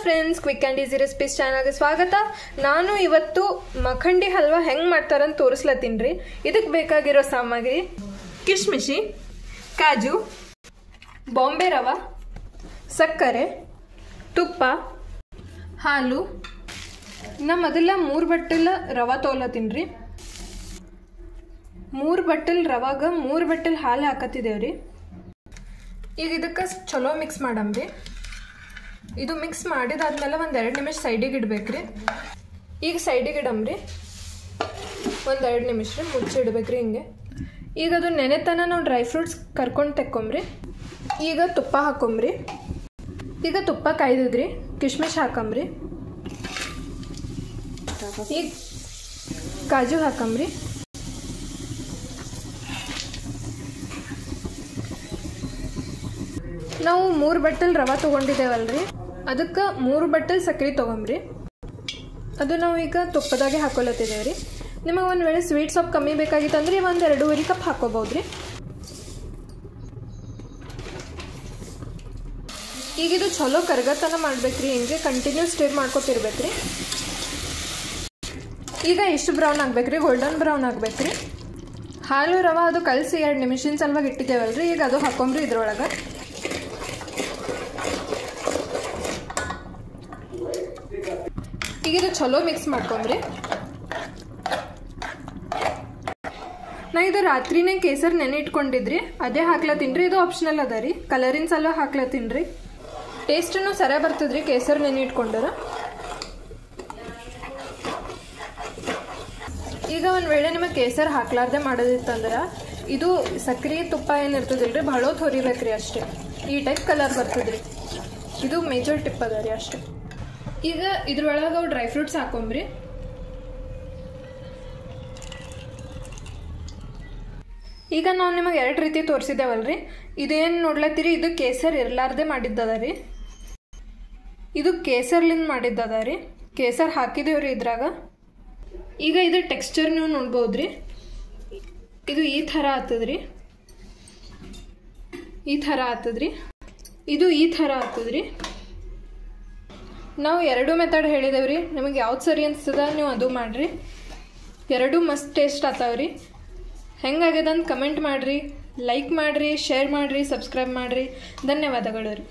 Friends, quick and easy recipes ಚಾನಲ್ಗೆ ಸ್ವಾಗತ. ನಾನು ಇವತ್ತು ಮಖಂಡಿ ಹಲ್ವಾ ಹೆಂಗೆ ಮಾಡ್ತಾರಂತ ತೋರಿಸ್ಲತ್ತೀನಿ ರೀ. ಇದಕ್ಕೆ ಬೇಕಾಗಿರೋ ಸಾಮಗ್ರಿ: ಕಿಶ್ಮಿಶಿ, ಕಾಜು, ಬಾಂಬೆ ರವೆ, ಸಕ್ಕರೆ, ತುಪ್ಪ, ಹಾಲು. ನಾ ಮೊದಲ 3 ಬಟ್ಟಲ್ ರವೆ ತೊಗೊಳತ್ತೀನಿ ರೀ. 3 ಬಟ್ಟಲ್ ರವಾಗ 3 ಬಟ್ಟಲ್ ಹಾಲು ಹಾಕತ್ತಿದ್ದೇವ್ರಿ. ಈಗ ಇದಕ್ಕೆ ಚಲೋ ಮಿಕ್ಸ್ ಮಾಡಮ್ರಿ. ಇದು ಮಿಕ್ಸ್ ಮಾಡಿದಾದ್ಮೇಲೆ ಒಂದು 2 ನಿಮಿಷ ಸೈಡಿಗೆ ಇಡ್ಬೇಕ್ರಿ. ಈಗ ಸೈಡಿಗೆ ಇಡಮ್ರಿ. ಒಂದು 2 ನಿಮಿಷ ರೀ ಮುಚ್ಚಿಡ್ಬೇಕ್ರಿ ಹಿಂಗೆ. ಈಗ ಅದು ನೆನೆತನ ನಾವು ಡ್ರೈ ಫ್ರೂಟ್ಸ್ ಕರ್ಕೊಂಡು ತೆಕ್ಕೊಂಬ್ರಿ. ಈಗ ತುಪ್ಪ ಹಾಕೊಂಬ್ರಿ. ಈಗ ತುಪ್ಪ ಕಾಯ್ದಿದ್ರಿ, ಕಿಶ್ಮಿಶ್ ಹಾಕಂಬ್ರಿ. ಈಗ ಕಾಜು ಹಾಕಂಬ್ರಿ. ನಾವು 3 ಬಟ್ಟಲ್ ರವೆ ತೊಗೊಂಡಿದ್ದೇವಲ್ರಿ, ಅದಕ್ಕೆ 3 ಬಟ್ಟಲ್ ಸಕ್ಕರೆ ತೊಗೊಂಬ್ರಿ. ಅದು ನಾವು ಈಗ ತುಪ್ಪದಾಗೆ ಹಾಕೊಳತ್ತಿದ್ದೇವೆ ರೀ. ನಿಮಗೆ ಒಂದು ವೇಳೆ ಸ್ವೀಟ್ ಸ್ವಲ್ಪ ಕಮ್ಮಿ ಬೇಕಾಗಿತ್ತಂದ್ರೆ ಒಂದು 2.5 ಕಪ್ ಹಾಕೋಬೋದ್ರಿ. ಈಗ ಇದು ಚಲೋ ಕರಗತನ ಮಾಡ್ಬೇಕ್ರಿ. ಹಿಂಗೆ ಕಂಟಿನ್ಯೂ ಸ್ಟಿರ್ ಮಾಡ್ಕೊತಿರ್ಬೇಕ್ರಿ. ಈಗ ಎಷ್ಟು ಬ್ರೌನ್ ಆಗ್ಬೇಕ್ರಿ? ಗೋಲ್ಡನ್ ಬ್ರೌನ್ ಆಗ್ಬೇಕ್ರಿ. ಹಾಲು ರವೆ ಅದು ಕಲಸಿ 2 ನಿಮಿಷದ ಸಲುವಾಗಿ ಇಟ್ಟಿದ್ದೇವಲ್ರಿ. ಈಗ ಅದು ಹಾಕೊಂಬ್ರಿ ಇದ್ರೊಳಗೆ. ಈಗ ಇದು ಚಲೋ ಮಿಕ್ಸ್ ಮಾಡ್ಕೊಂಬ್ರಿ. ನಾ ಇದು ರಾತ್ರಿನೇ ಕೇಸರ್ ನೆನೆ ಇಟ್ಕೊಂಡಿದ್ರಿ, ಅದೇ ಹಾಕ್ಲತ್ತೀನಿ ರೀ. ಇದು ಆಪ್ಷನಲ್ ಅದ ರೀ, ಕಲರಿನ ಸಲ ಹಾಕ್ಲತ್ತೀನಿ ರೀ. ಟೇಸ್ಟನ್ನು ಸರಿಯ ಬರ್ತದ್ರಿ ಕೇಸರ್ ನೆನೆ ಇಟ್ಕೊಂಡ್ರ. ಈಗ ಒಂದು ವೇಳೆ ನಿಮಗೆ ಕೇಸರ್ ಹಾಕ್ಲಾರ್ದೆ ಮಾಡೋದಿತ್ತಂದ್ರೆ ಇದು ಸಕ್ಕರೆ ತುಪ್ಪ ಏನಿರ್ತದಿಲ್ರಿ, ಭಾಳ ಹೊತ್ತು ಹೊರಿಬೇಕ್ರಿ ಅಷ್ಟೇ. ಈ ಟೈಪ್ ಕಲರ್ ಬರ್ತದ್ರಿ. ಇದು ಮೇಜರ್ ಟಿಪ್ ಅದ ರೀ ಅಷ್ಟೇ. ಈಗ ಇದ್ರೊಳಗೆ ಅವು ಡ್ರೈ ಫ್ರೂಟ್ಸ್ ಹಾಕೊಂಬ್ರಿ. ಈಗ ನಾವು ನಿಮಗೆ 2 ರೀತಿ ತೋರಿಸಿದ್ದೇವಲ್ರಿ. ಇದೇನು ನೋಡ್ಲತ್ತೀರಿ, ಇದು ಕೇಸರ್ ಇರಲಾರ್ದೆ ಮಾಡಿದ್ದದ ರೀ. ಇದು ಕೇಸರ್ಲಿಂದ ಮಾಡಿದ್ದದ ರೀ. ಕೇಸರ್ ಹಾಕಿದೇವ್ರಿ ಇದ್ರಾಗ. ಈಗ ಇದು ಟೆಕ್ಸ್ಚರ್ ನೀವು ನೋಡ್ಬೋದ್ರಿ. ಇದು ಈ ಥರ ಆಗ್ತದ್ರಿ. ಈ ಥರ ಆಗ್ತದ್ರಿ. ಇದು ಈ ಥರ ಆಗ್ತದ್ರಿ. ನಾವು 2 ಮೆಥಡ್ ಹೇಳಿದೇವ್ರಿ. ನಿಮಗೆ ಯಾವ್ದು ಸರಿ ಅನಿಸ್ತದ ನೀವು ಅದು ಮಾಡಿರಿ. 2 ಮಸ್ತ್ ಟೇಸ್ಟ್ ಆಗ್ತಾವ್ರಿ. ಹೆಂಗಾಗ್ಯದ ಅಂತ ಕಮೆಂಟ್ ಮಾಡಿರಿ, ಲೈಕ್ ಮಾಡಿರಿ, ಶೇರ್ ಮಾಡಿರಿ, ಸಬ್ಸ್ಕ್ರೈಬ್ ಮಾಡಿರಿ. ಧನ್ಯವಾದಗಳು ರೀ.